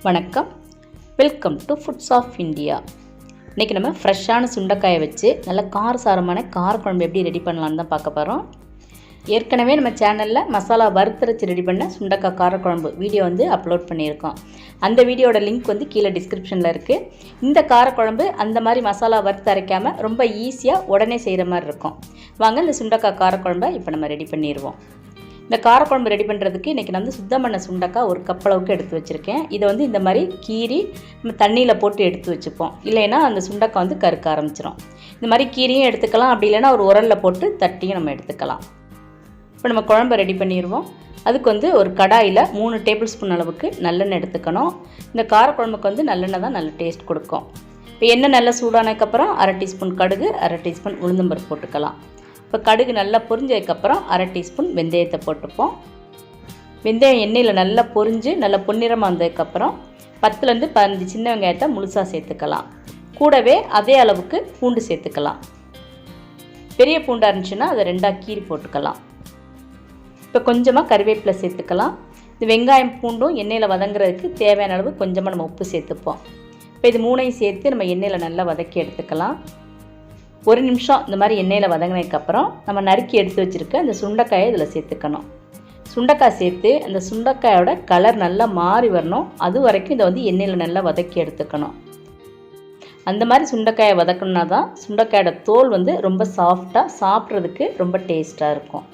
வணக்கம், welcome to foods of India. இன்றைக்கி நம்ம ஃப்ரெஷ்ஷான சுண்டைக்காயை வச்சு நல்ல காரசாரமான காரக்குழம்பு எப்படி ரெடி பண்ணலான்னு தான் பார்க்க போகிறோம். ஏற்கனவே நம்ம சேனலில் மசாலா வறுத்தரைச்சி ரெடி பண்ண சுண்டைக்காய் காரக்குழம்பு வீடியோ அப்லோட் பண்ணியிருக்கோம். அந்த வீடியோட லிங்க் கீழே டிஸ்கிரிப்ஷனில் இருக்குது. இந்த காரக்குழம்பு அந்த மாதிரி மசாலா வறுத்து அரைக்காமல் ரொம்ப ஈஸியாக உடனே செய்கிற மாதிரி இருக்கும். வாங்க இந்த சுண்டைக்காய் காரக்குழம்பை இப்போ நம்ம ரெடி பண்ணிடுவோம். இந்த காரக்குழம்பு ரெடி பண்ணுறதுக்கு இன்றைக்கி நான் சுத்தம் பண்ண சுண்டைக்காய் ஒரு கப் அளவுக்கு எடுத்து வச்சுருக்கேன். இதை இந்த மாதிரி கீறி நம்ம தண்ணியில் போட்டு எடுத்து வச்சுப்போம். இல்லைன்னா அந்த சுண்டைக்காய் கருக்க ஆரம்பிச்சிடும். இந்த மாதிரி கீரியும் எடுத்துக்கலாம், அப்படி இல்லைன்னா ஒரு உரலில் போட்டு தட்டியும் நம்ம எடுத்துக்கலாம். இப்போ நம்ம குழம்பு ரெடி பண்ணிடுவோம். அதுக்கு ஒரு கடாயில் 3 டேபிள் ஸ்பூன் அளவுக்கு நல்லெண்ணெய் எடுத்துக்கணும். இந்த காரக்குழம்புக்கு நல்லெண்ணெய் தான் நல்ல டேஸ்ட் கொடுக்கும். இப்போ எண்ணெய் நல்லா சூடானதுக்கப்புறம் 1/2 டீஸ்பூன் கடுகு, 1/2 டீஸ்பூன் உளுந்தம்பருப்பு போட்டுக்கலாம். இப்போ கடுகு நல்லா பொரிஞ்சதுக்கப்புறம் 1/2 டீஸ்பூன் வெந்தயத்தை போட்டுப்போம். வெந்தயம் எண்ணெயில் நல்லா பொரிஞ்சு நல்லா பொன்னிறமாக வந்ததுக்கப்புறம் 10லேருந்து 15 சின்ன வெங்காயத்தை முழுசாக சேர்த்துக்கலாம். கூடவே அதே அளவுக்கு பூண்டு சேர்த்துக்கலாம். பெரிய பூண்டாக இருந்துச்சுன்னா அதை 2ஆக கீறி போட்டுக்கலாம். இப்போ கொஞ்சமாக கறிவேப்பிலை சேர்த்துக்கலாம். இந்த வெங்காயம் பூண்டும் எண்ணெயில் வதங்குறதுக்கு தேவையான அளவு கொஞ்சமாக நம்ம உப்பு சேர்த்துப்போம். இப்போ இது 3ஐயும் சேர்த்து நம்ம எண்ணெயில் நல்லா வதக்கி எடுத்துக்கலாம். 1 நிமிஷம் இந்த மாதிரி எண்ணெயில் வதங்கினதுக்கப்புறம் நம்ம நறுக்கி எடுத்து வச்சுருக்க அந்த சுண்டைக்காயை இதில் சேர்த்துக்கணும். சுண்டைக்காய் சேர்த்து அந்த சுண்டைக்காயோட கலர் நல்லா மாறி வரணும். அது வரைக்கும் இதை எண்ணெயில் நல்லா வதக்கி எடுத்துக்கணும். அந்த மாதிரி சுண்டைக்காயை வதக்கணுன்னா தான் சுண்டைக்காயோட தோல் ரொம்ப சாஃப்டாக சாப்பிட்றதுக்கு ரொம்ப டேஸ்ட்டாக இருக்கும்.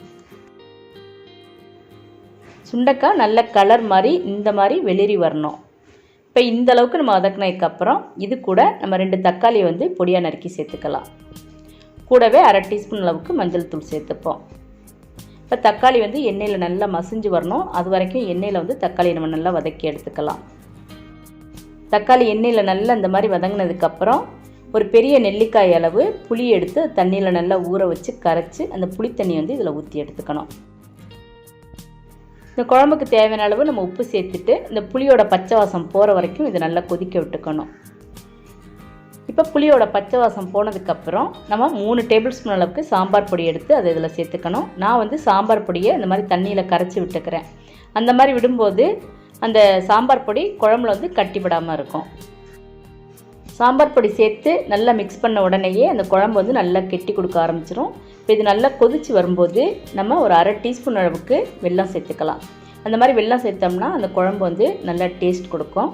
சுண்டைக்காய் நல்ல கலர் மாதிரி இந்த மாதிரி வெளிரி வரணும். இப்போ இந்த அளவுக்கு நம்ம வதக்கினதுக்கப்புறம் இது கூட நம்ம 2 தக்காளியை பொடியாக நறுக்கி சேர்த்துக்கலாம். கூடவே 1/2 டீஸ்பூன் அளவுக்கு மஞ்சள் தூள் சேர்த்துப்போம். இப்போ தக்காளி எண்ணெயில் நல்லா மசிஞ்சு வரணும். அது வரைக்கும் எண்ணெயில் தக்காளியை நம்ம நல்லா வதக்கி எடுத்துக்கலாம். தக்காளி எண்ணெயில் நல்லா இந்த மாதிரி வதங்கினதுக்கப்புறம் ஒரு பெரிய நெல்லிக்காய் அளவு புளி எடுத்து தண்ணியில் நல்லா ஊற வச்சு கரைச்சி அந்த புளி தண்ணி இதில் ஊற்றி எடுத்துக்கணும். இந்த குழம்புக்கு தேவையான அளவு நம்ம உப்பு சேர்த்துட்டு இந்த புளியோட பச்சை வாசம் போகிற வரைக்கும் இதை நல்லா கொதிக்க விட்டுக்கணும். இப்போ புளியோட பச்சை வாசம் போனதுக்கப்புறம் நம்ம 3 டேபிள் ஸ்பூன் அளவுக்கு சாம்பார் பொடி எடுத்து அதை இதில் சேர்த்துக்கணும். நான் சாம்பார் பொடியை இந்த மாதிரி தண்ணியில் கரைச்சி விட்டுக்கிறேன். அந்த மாதிரி விடும்போது அந்த சாம்பார் பொடி குழம்புல கட்டிவிடாமல் இருக்கும். சாம்பார் பொடி சேர்த்து நல்லா மிக்ஸ் பண்ண உடனேயே அந்த குழம்பு நல்லா கெட்டி கொடுக்க ஆரம்பிச்சிடும். இப்போ இது நல்லா கொதித்து வரும்போது நம்ம ஒரு 1/2 டீஸ்பூன் அளவுக்கு வெல்லம் சேர்த்துக்கலாம். அந்த மாதிரி வெல்லம் சேர்த்தோம்னா அந்த குழம்பு நல்லா டேஸ்ட் கொடுக்கும்.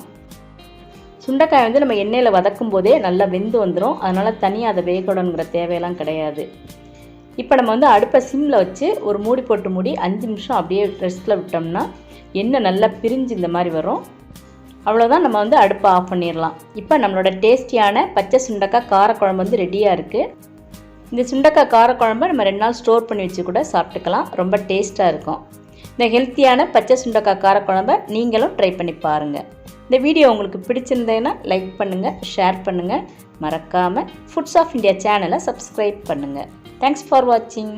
சுண்டைக்காய் நம்ம எண்ணெயில் வதக்கும் போதே நல்லா வெந்து வந்துடும். அதனால் தனியாக அதை வேகணுங்கிற தேவையெல்லாம் கிடையாது. இப்போ நம்ம அடுப்பை சிம்மில் வச்சு ஒரு மூடி போட்டு மூடி 5 நிமிஷம் அப்படியே ரெஸ்ட்டில் விட்டோம்னா எண்ணெய் நல்லா பிரிஞ்சு இந்த மாதிரி வரும். அவ்வளோதான், நம்ம அடுப்பை ஆஃப் பண்ணிடலாம். இப்போ நம்மளோட டேஸ்டியான பச்சை சுண்டைக்காய் காரக்குழம்பு ரெடியாக இருக்குது. இந்த சுண்டைக்காய் காரக்குழம்பை நம்ம 2 நாள் ஸ்டோர் பண்ணி வச்சு கூட சாப்பிட்டுக்கலாம். ரொம்ப டேஸ்ட்டாக இருக்கும். இந்த ஹெல்த்தியான பச்சை சுண்டைக்காய் காரக்குழம்பை நீங்களும் ட்ரை பண்ணி பாருங்கள். இந்த வீடியோ உங்களுக்கு பிடிச்சிருந்தேன்னா லைக் பண்ணுங்கள், ஷேர் பண்ணுங்கள். மறக்காமல் ஃபுட்ஸ் ஆஃப் இந்தியா சேனலை சப்ஸ்கிரைப் பண்ணுங்கள். தேங்க்ஸ் ஃபார் வாட்சிங்.